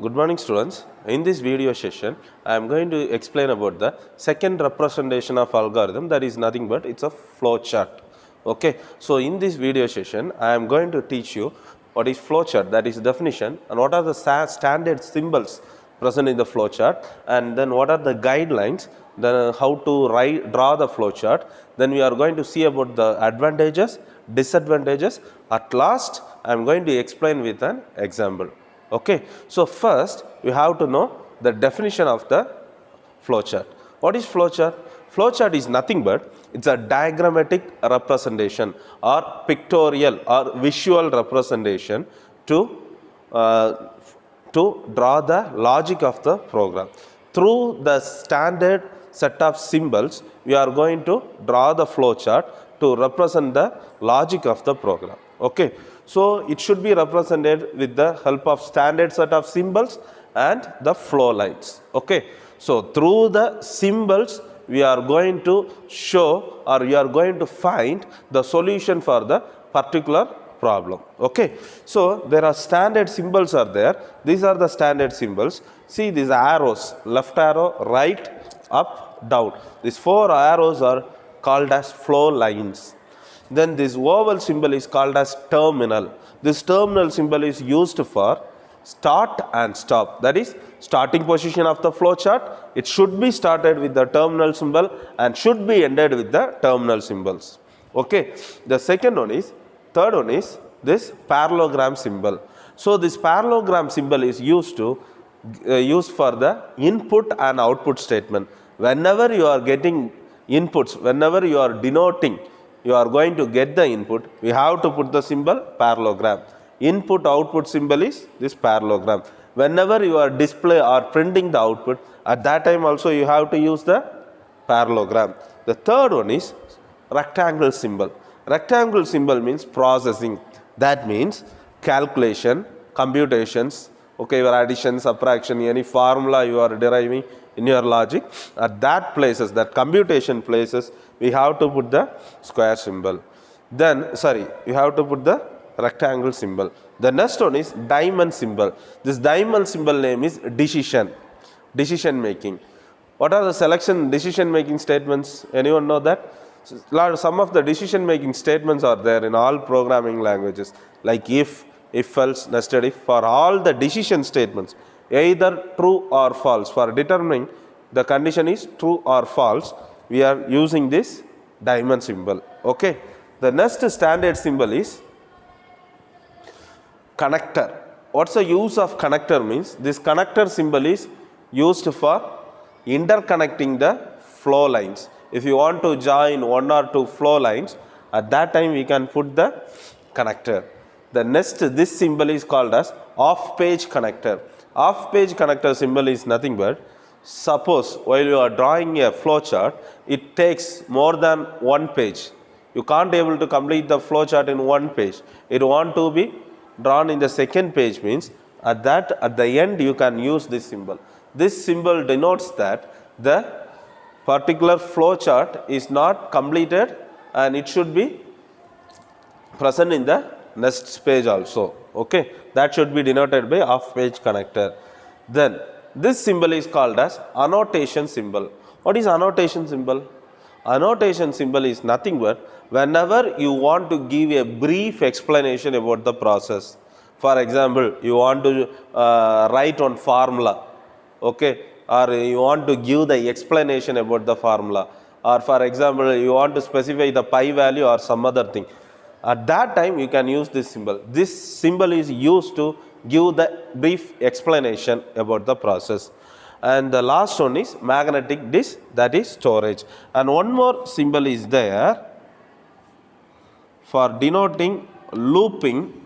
Good morning students. In this video session, I am going to explain about the second representation of algorithm, that is nothing but it's a flow chart. Okay. So in this video session, I am going to teach you what is flow chart, that is definition, and what are the standard symbols present in the flow chart, and then what are the guidelines, then how to draw the flow chart. Then we are going to see about the advantages, disadvantages. At last, I am going to explain with an example. Okay. So first you have to know the definition of the flowchart. What is flowchart? Flowchart is nothing but it's a diagrammatic representation or pictorial or visual representation to draw the logic of the program. Through the standard set of symbols, we are going to draw the flowchart to represent the logic of the program. Okay. So it should be represented with the help of standard set of symbols and the flow lines. Okay. So through the symbols, we are going to show or we are going to find the solution for the particular problem. Okay. So there are standard symbols are there. These are the standard symbols. See these arrows, left arrow, right, up, down. These four arrows are called as flow lines. Then this oval symbol is called as terminal. This terminal symbol is used for start and stop. That is starting position of the flow chart. It should be started with the terminal symbol and should be ended with the terminal symbols. Okay. The third one is this parallelogram symbol. So this parallelogram symbol is used for the input and output statement. Whenever you are getting inputs, whenever you are denoting, you are going to get the input, we have to put the symbol parallelogram. Input output symbol is this parallelogram. Whenever you are display or printing the output, at that time also you have to use the parallelogram. The third one is rectangle symbol. Rectangle symbol means processing. That means calculation, computations, okay, your addition, subtraction, any formula you are deriving in your logic, at that places, that computation places, we have to put the square symbol. Then, you have to put the rectangle symbol. The next one is diamond symbol. This diamond symbol name is decision making. What are the decision making statements? Anyone know that? Some of the decision making statements are there in all programming languages, like if else, nested if. For all the decision statements, either true or false, for determining the condition is true or false, we are using this diamond symbol. Okay. The next standard symbol is connector. What's the use of connector means? This connector symbol is used for interconnecting the flow lines. If you want to join one or two flow lines, at that time we can put the connector. The next, this symbol is called as off-page connector. Off-page connector symbol is nothing but, suppose while you are drawing a flow chart, it takes more than one page. You can't able to complete the flow chart in one page. It want to be drawn in the second page means at the end you can use this symbol. This symbol denotes that the particular flow chart is not completed and it should be present in the next page also. Okay. That should be denoted by off-page connector. Then this symbol is called as annotation symbol. What is annotation symbol? Annotation symbol is nothing but whenever you want to give a brief explanation about the process. For example, you want to write on formula, okay, or you want to give the explanation about the formula, or for example, you want to specify the pi value or some other thing. At that time, you can use this symbol. This symbol is used to give the brief explanation about the process. And the last one is magnetic disk, that is storage. And one more symbol is there for denoting looping.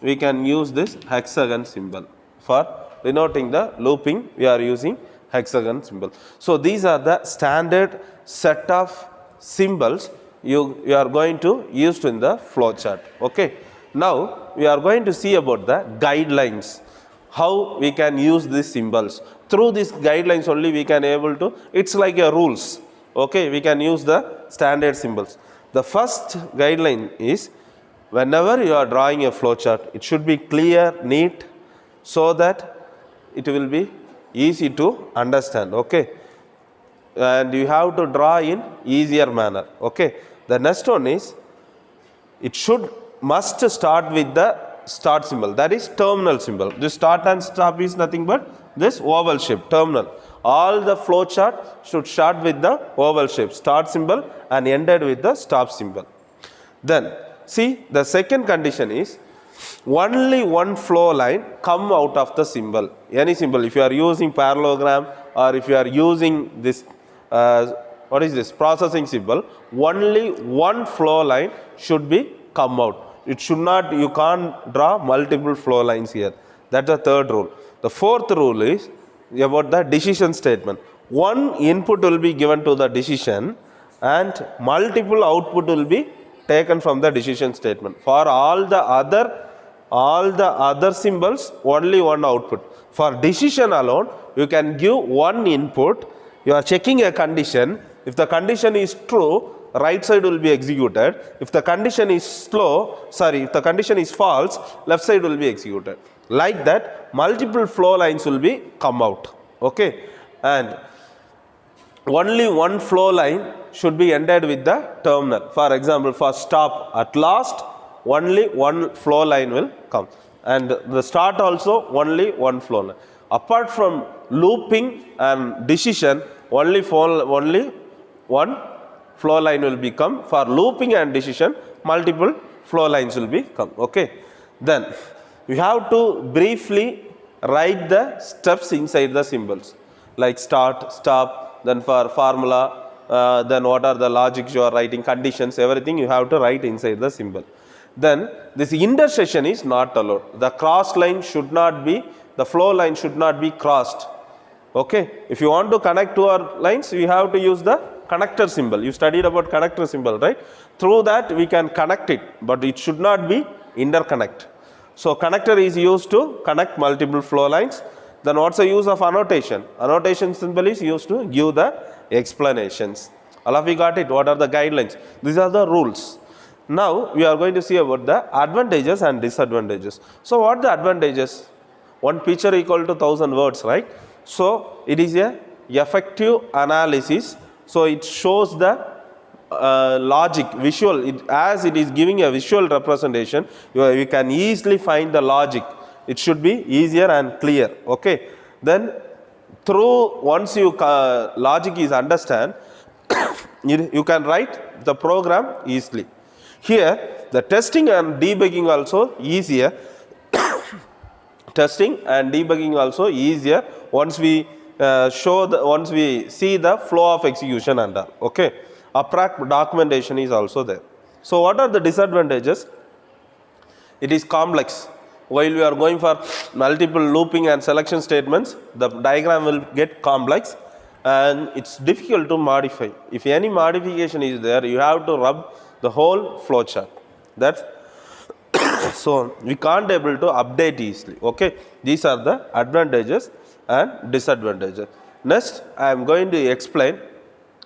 We can use this hexagon symbol. For denoting the looping, we are using hexagon symbol. So these are the standard set of symbols you are going to use in the flow chart. Okay. Now we are going to see about the guidelines, how we can use these symbols. Through these guidelines only we can able to, it's like a rules. Okay, we can use the standard symbols. The first guideline is whenever you are drawing a flowchart, it should be clear, neat, so that it will be easy to understand. Okay, and you have to draw in easier manner. Okay, the next one is, it must start with the start symbol, that is terminal symbol. This start and stop is nothing but this oval shape, terminal. All the flow chart should start with the oval shape, start symbol, and ended with the stop symbol. Then see, the second condition is, only one flow line come out of the symbol, any symbol. If you are using parallelogram, or if you are using this what is this processing symbol, only one flow line should be come out. It should not, you can't draw multiple flow lines here. That's the third rule. The fourth rule is about the decision statement. One input will be given to the decision and multiple output will be taken from the decision statement. For all the other symbols, only one output. For decision alone, you can give one input. You are checking a condition. If the condition is true, right side will be executed. If the condition is if the condition is false, left side will be executed. Like that, multiple flow lines will be come out. Okay, and only one flow line should be ended with the terminal. For example, for stop at last, only one flow line will come, and the start also only one flow line. Apart from looping and decision, only one flow line will become. For looping and decision, multiple flow lines will be come. Okay, then you have to briefly write the steps inside the symbols, like start, stop, then for formula, then what are the logics you are writing, conditions, everything you have to write inside the symbol. Then this intersection is not allowed. The cross line should not be, the flow line should not be crossed. Okay, if you want to connect two lines, you have to use the connector symbol. You studied about connector symbol, right? Through that we can connect it, but it should not be interconnect. So connector is used to connect multiple flow lines. Then what's the use of annotation? Annotation symbol is used to give the explanations. All of you got it? What are the guidelines? These are the rules. Now we are going to see about the advantages and disadvantages. So what are the advantages? One picture equal to 1,000 words, right? So it is a effective analysis. So it shows the logic, visual, as it is giving a visual representation, you can easily find the logic. It should be easier and clear. Okay, then once you logic is understand, you can write the program easily. Here the testing and debugging also easier. Testing and debugging also easier once we once we see the flow of execution and all. Okay, APRAC documentation is also there. So what are the disadvantages? It is complex. While we are going for multiple looping and selection statements, the diagram will get complex and it's difficult to modify. If any modification is there, you have to rub the whole flow chart. That's so we can't able to update easily. Okay, these are the advantages and disadvantages. Next, I am going to explain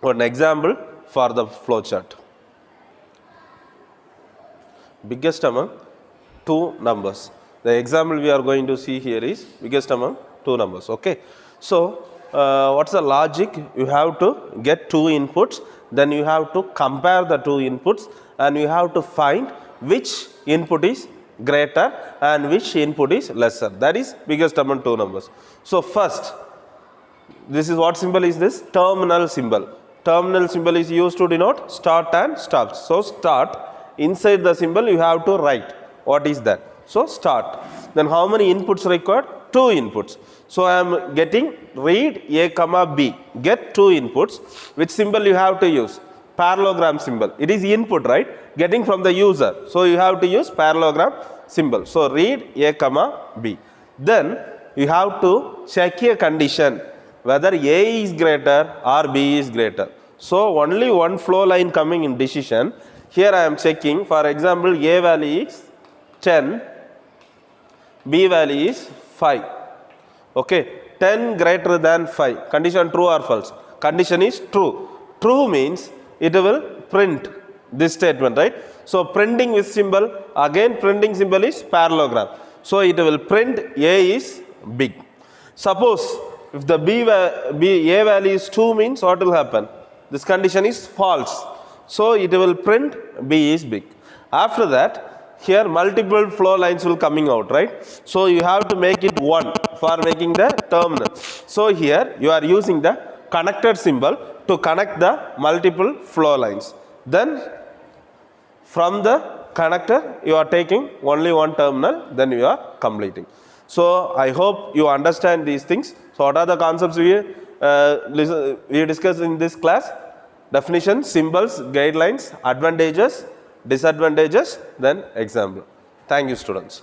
one example for the flow chart. Biggest among two numbers. The example we are going to see here is biggest among two numbers. Okay, so what's the logic? You have to get two inputs, then you have to compare the two inputs, and you have to find which input is greater and which input is lesser. That is biggest among two numbers. So first, this is what symbol is this? Terminal symbol. Terminal symbol is used to denote start and stop. So start, inside the symbol you have to write what is that. So start. Then how many inputs required? Two inputs. So I am getting read A comma B. Get two inputs. Which symbol you have to use? Parallelogram symbol. It is input, right? Getting from the user. So you have to use parallelogram symbol. So read A comma B. Then you have to check a condition whether A is greater or B is greater. So only one flow line coming in decision. Here I am checking. For example, A value is 10, B value is 5. Okay, 10 greater than 5. Condition true or false? Condition is true. True means it will print this statement, right? So printing with symbol, again printing symbol is parallelogram. So it will print A is big. Suppose if the A value is 2 means what will happen? This condition is false. So it will print B is big. After that, here multiple flow lines will coming out, right? So you have to make it 1 for making the terminal. So here you are using the connected symbol to connect the multiple flow lines. Then from the connector you are taking only one terminal, then you are completing. So I hope you understand these things. So what are the concepts we discussed in this class? Definition, symbols, guidelines, advantages, disadvantages, then example. Thank you, students.